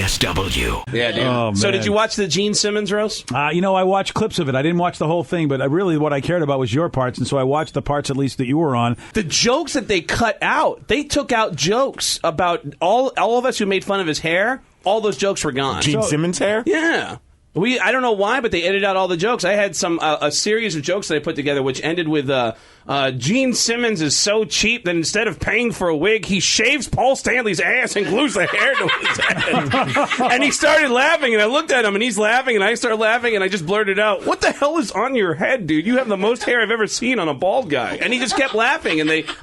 CSW. Yeah, dude. Oh, so man. did you watch the Gene Simmons roast? I watched clips of it. I didn't watch the whole thing, but really what I cared about was your parts, and so I watched the parts at least that you were on. The jokes that they cut out, they took out jokes about all of us who made fun of his hair. All those jokes were gone. Gene Simmons hair? Yeah. I don't know why, but they edited out all the jokes. I had a series of jokes that I put together, which ended with Gene Simmons is so cheap that instead of paying for a wig, he shaves Paul Stanley's ass and glues the hair to his head. And he started laughing, and I looked at him, and he's laughing, and I started laughing, and I just blurted out, "What the hell is on your head, dude? You have the most hair I've ever seen on a bald guy." And he just kept laughing,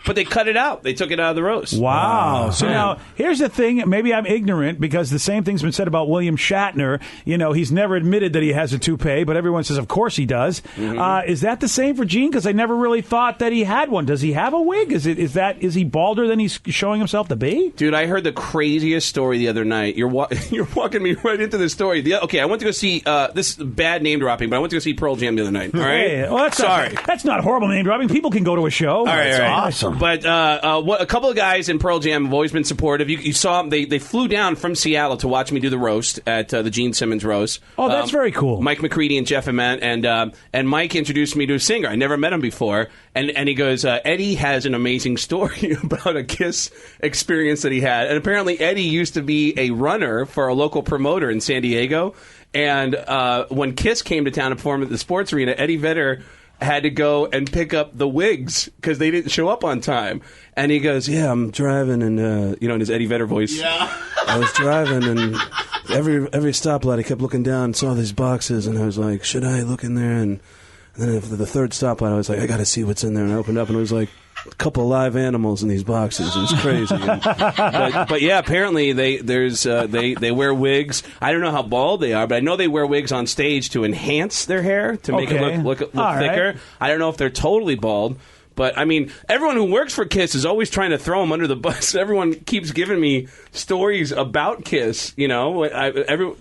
but they cut it out. They took it out of the roast. Wow. So now, here's the thing. Maybe I'm ignorant, because the same thing's been said about William Shatner. He's never admitted that he has a toupee, but everyone says, of course he does. Mm-hmm. Is that the same for Gene? Because I never really thought that he had one. Does he have a wig? Is he balder than he's showing himself to be? Dude, I heard the craziest story the other night. You're walking me right into this story. I went to go see, this is bad name dropping, but I went to go see Pearl Jam the other night. All right? Hey, well, that's not horrible name dropping. People can go to a show. All right, awesome. But a couple of guys in Pearl Jam have always been supportive. You saw them. They flew down from Seattle to watch me do the roast at the Gene Simmons Roast. Oh, that's very cool. Mike McCready and Jeff Ament, and Mike introduced me to a singer. I never met him before, and he goes, Eddie has an amazing story about a Kiss experience that he had, and apparently Eddie used to be a runner for a local promoter in San Diego, and when Kiss came to town to perform at the sports arena, Eddie Vedder had to go and pick up the wigs because they didn't show up on time. And he goes, "Yeah, I'm driving," and in his Eddie Vedder voice. Yeah. I was driving, and every stoplight, I kept looking down and saw these boxes, and I was like, "Should I look in there?" And then after the third stoplight, I was like, "I got to see what's in there." And I opened up, and it was like a couple of live animals in these boxes. It was crazy. But yeah, apparently they wear wigs. I don't know how bald they are, but I know they wear wigs on stage to enhance their hair to make it look thicker. Right. I don't know if they're totally bald. But, I mean, everyone who works for Kiss is always trying to throw them under the bus. Everyone keeps giving me stories about Kiss, for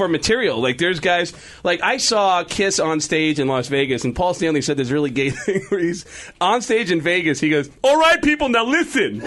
material. Like, there's guys, like, I saw Kiss on stage in Las Vegas, and Paul Stanley said this really gay thing where he's on stage in Vegas. He goes, "All right, people, now listen.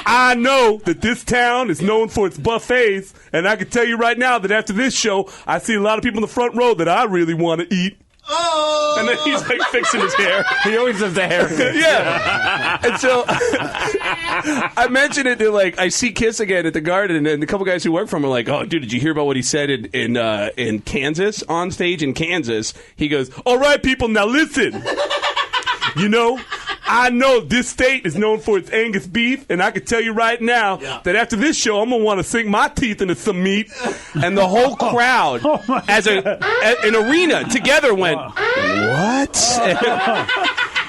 I know that this town is known for its buffets, and I can tell you right now that after this show, I see a lot of people in the front row that I really want to eat." Oh! And then he's like fixing his hair. He always does the hair fix. Yeah. And so I mentioned it to I see Kiss again at the Garden, and a couple guys who work for him are like, "Oh, dude, did you hear about what he said in Kansas, on stage in Kansas?" He goes, "All right, people, now listen. I know this state is known for its Angus beef, and I can tell you right now that after this show, I'm going to want to sink my teeth into some meat." And the whole crowd, as an arena, together went, "What?"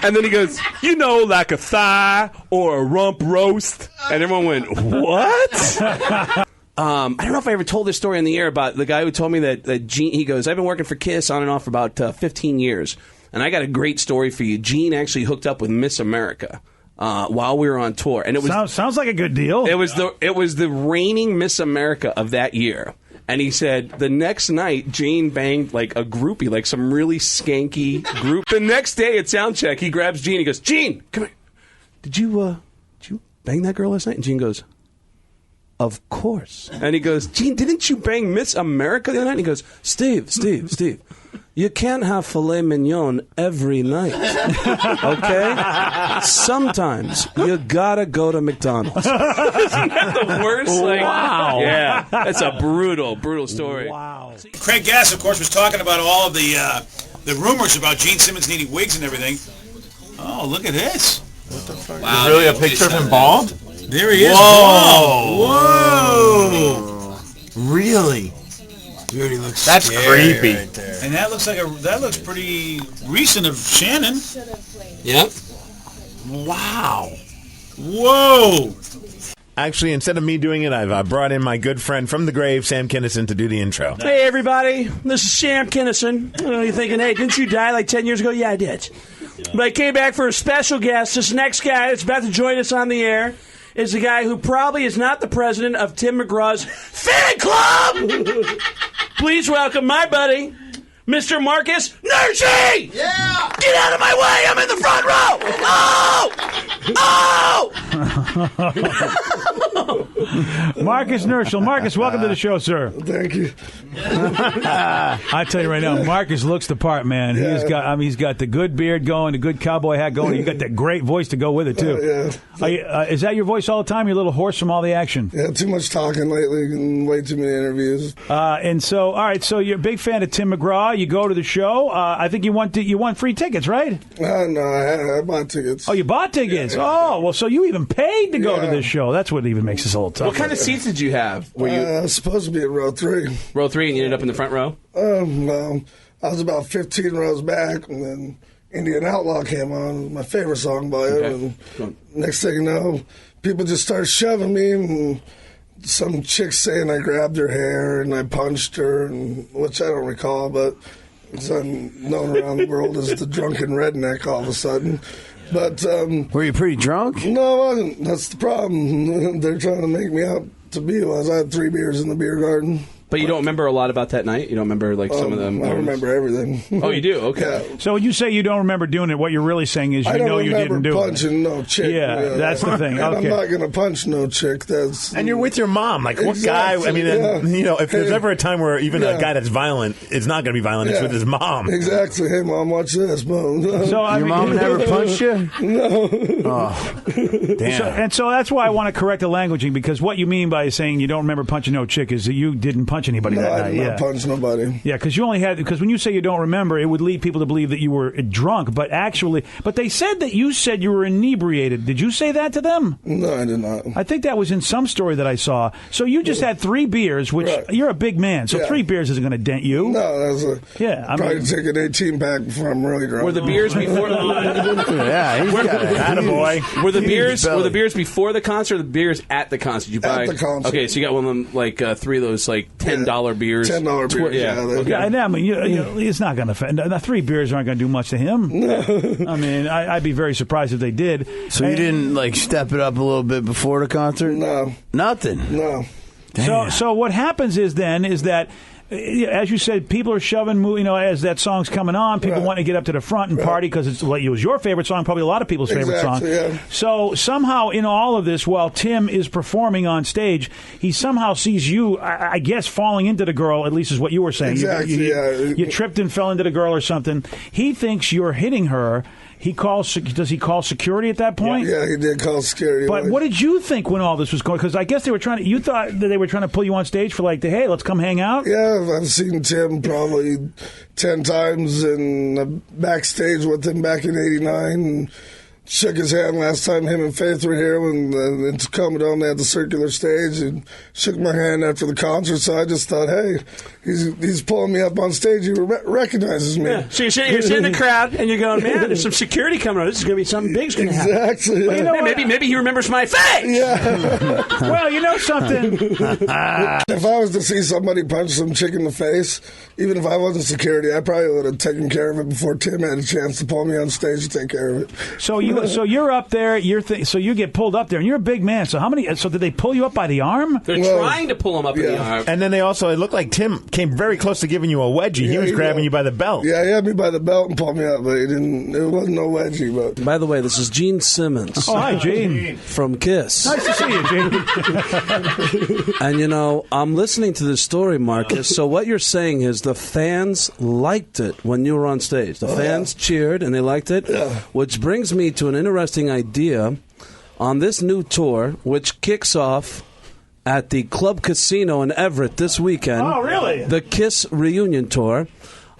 And then he goes, "Like a thigh or a rump roast." And everyone went, "What?" I don't know if I ever told this story on the air about the guy who told me that Gene, he goes, "I've been working for Kiss on and off for about 15 years. And I got a great story for you. Gene actually hooked up with Miss America while we were on tour, and it was sounds like a good deal. It was the reigning Miss America of that year, and he said the next night Gene banged like a groupie, like some really skanky group. The next day at soundcheck, he grabs Gene. He goes, "Gene, come here. Did you bang that girl last night?" And Gene goes, "Of course." And he goes, "Gene, didn't you bang Miss America the other night?" And he goes, Steve. You can't have filet mignon every night, okay? Sometimes you gotta go to McDonald's." Isn't that the worst? Wow. Yeah, that's a brutal story. Wow. Craig Gass, of course, was talking about all of the rumors about Gene Simmons needing wigs and everything. Oh, look at this. What the fuck? Wow, really a picture of him bald? There he is. Whoa. Really? Dude, he looks That's creepy. right there. And that looks pretty recent of Shannon. Yep. Wow. Whoa. Actually, instead of me doing it, I've brought in my good friend from the grave, Sam Kinison, to do the intro. Hey, everybody. This is Sam Kinison. You're thinking, hey, didn't you die like 10 years ago? Yeah, I did. But I came back for a special guest. This next guy that's about to join us on the air is the guy who probably is not the president of Tim McGraw's fan club. Please welcome my buddy, Mr. Marcus Nirschl! Yeah! Get out of my way! I'm in the front row! Oh! Marcus Nirschl. Marcus, welcome to the show, sir. Thank you. I tell you right now, Marcus looks the part, man. Yeah. He's got the good beard going, the good cowboy hat going. You got that great voice to go with it too. Is that your voice all the time? You're a little hoarse from all the action. Yeah, too much talking lately and way too many interviews. And so, all right. So you're a big fan of Tim McGraw. You go to the show. I think you won free tickets, right? No, I bought tickets. Oh, you bought tickets. Yeah. Oh, well, so you even paid to go to this show. That's what even makes this a little tough. What kind of seats did you have? Were you I was supposed to be in row 3. row 3 and you ended up in the front row? Well, I was about 15 rows back, and then Indian Outlaw came on, my favorite song by him. And next thing you know, people just started shoving me, and some chick saying I grabbed her hair and I punched her, which I don't recall, but I'm known around the world as the drunken redneck all of a sudden. But were you pretty drunk? No, I wasn't. That's the problem. They're trying to make me out to be who I was. I had 3 beers in the beer garden. But you don't remember a lot about that night? You don't remember some of them? I remember everything. Oh, you do? Okay. Yeah. So when you say you don't remember doing it, what you're really saying is you know you didn't do it. I don't remember punching no chick. Yeah, that's the thing. Okay. I'm not going to punch no chick. And you're with your mom. Like, what guy? I mean, if there's ever a time where even a guy that's violent is not going to be violent, it's with his mom. Exactly. Hey, Mom, watch this. Mom. So your mom never punched you? No. Oh, damn. So that's why I want to correct the languaging, because what you mean by saying you don't remember punching no chick is that you didn't punch anybody that night. I did not punch nobody. Yeah, because when you say you don't remember, it would lead people to believe that you were drunk. But they said that you said you were inebriated. Did you say that to them? No, I did not. I think that was in some story that I saw. So you just had 3 beers, which you're a big man, so 3 beers isn't going to dent you. No, that's probably take an 18-pack before I'm really drunk. Were the beers before? Attaboy. Were the beers before the concert, or the beers at the concert? You buy at the concert. Okay, so you got one of them, like 3 of those like $10 beers. $10 beers. Okay. I mean, it's not going to offend. 3 beers aren't going to do much to him. No. I mean, I'd be very surprised if they did. So you didn't step it up a little bit before the concert? No. Nothing? No. So what happens is that, as you said, people are shoving, as that song's coming on, people want to get up to the front and party because it was your favorite song, probably a lot of people's favorite song. Yeah. So somehow in all of this, while Tim is performing on stage, he somehow sees you, I guess, falling into the girl, at least is what you were saying. Exactly, you tripped and fell into the girl or something. He thinks you're hitting her. Does he call security at that point? Yeah, he did call security. But what did you think when all this was going? Because I guess you thought that they were trying to pull you on stage for hey, let's come hang out? Yeah, I've seen Tim probably 10 times in backstage with him back in '89. And shook his hand last time him and Faith were here when in Tacoma Dome they had the circular stage, and shook my hand after the concert. So I just thought, hey, he's pulling me up on stage. He recognizes me. Yeah. So you're sitting in the crowd and you're going, man, there's some security coming on. This is going to be something big's going to happen. Exactly. Well, maybe he remembers my face. Yeah. Well, you know something. If I was to see somebody punch some chick in the face, even if I wasn't security, I probably would have taken care of it before Tim had a chance to pull me on stage to take care of it. So you're up there. So you get pulled up there, and you're a big man. So did they pull you up by the arm? They're trying to pull him up in the arm. And then it looked like Tim came very close to giving you a wedgie. He was grabbing you by the belt. Yeah, he had me by the belt and pulled me up, but it wasn't no wedgie. But by the way, this is Gene Simmons. Oh, hi, Gene. From Kiss. Nice to see you, Gene. And I'm listening to this story, Marcus. So what you're saying is the fans liked it when you were on stage. The fans cheered and they liked it, which brings me to an interesting idea on this new tour, which kicks off at the Club Casino in Everett this weekend. Oh, really? The Kiss Reunion Tour.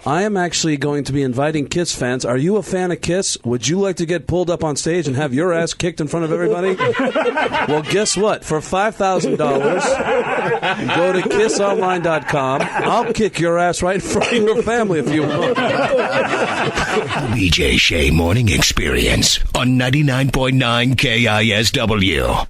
I am actually going to be inviting Kiss fans. Are you a fan of Kiss? Would you like to get pulled up on stage and have your ass kicked in front of everybody? Well, guess what? For $5,000, go to kissonline.com. I'll kick your ass right in front of your family if you want. BJ Shea Morning Experience on 99.9 KISW.